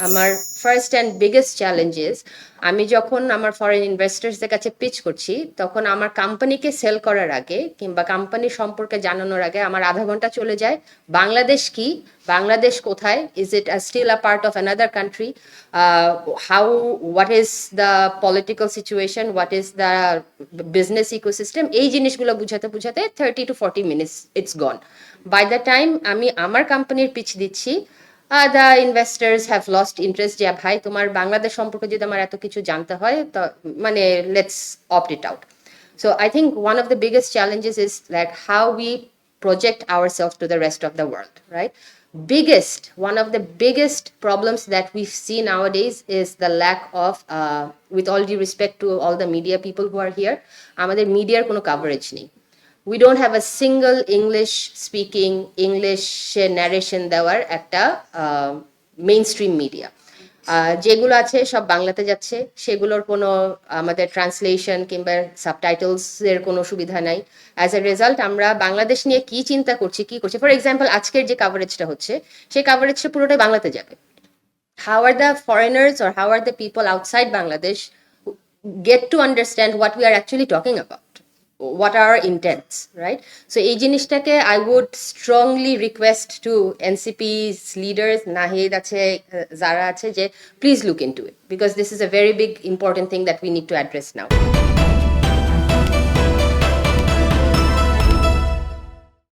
আমার first and biggest challenges, আমি যখন আমার ফরেন ইনভেস্টার্সদের কাছে পিচ করছি তখন আমার কোম্পানিকে সেল করার আগে কিংবা কোম্পানি সম্পর্কে জানানোর আগে আমার আধা ঘন্টা চলে যায় বাংলাদেশ কি, বাংলাদেশ কোথায়, is it still a part of another country, how, what is the political situation, what is the business ecosystem, এই জিনিসগুলো বুঝাতে বুঝাতে 30 to 40 minutes it's gone. By the time আমি আমার কোম্পানির পিচ দিচ্ছি, the investors have lost interest, যে ভাই তোমার বাংলাদেশ সম্পর্কে যদি আমার এত কিছু জানতে হয় তো মানে let's opt it out. So I think one of the biggest challenges is like how we project ourselves to the rest of the world, right? One of the biggest problems that we see nowadays is the lack of, with all due respect to all the media people who are here, আমাদের মিডিয়ার কোনো coverage নেই। We don't have a single English speaking, English narration দেওয়ার একটা main stream media. যেগুলো আছে সব বাংলাতে যাচ্ছে, সেগুলোর কোনো আমাদের ট্রান্সলেশন কিংবা সাবটাইটেলস এর কোনো সুবিধা নাই। অ্যাজ এ রেজাল্ট আমরা বাংলাদেশ নিয়ে কি চিন্তা করছি, কি করছি, ফর এক্সাম্পল আজকের যে কাভারেজটা হচ্ছে সেই কাভারেজটা পুরোটাই বাংলাতে যাবে। How are the foreigners or how are the people outside Bangladesh get to understand what we are actually talking about? What are our intents, right? So এই জিনিসটাকে I would strongly request to NCP's leaders, Nahid আছে, Zara আছে, যে please look into it because this is a very big important thing that we need to address now.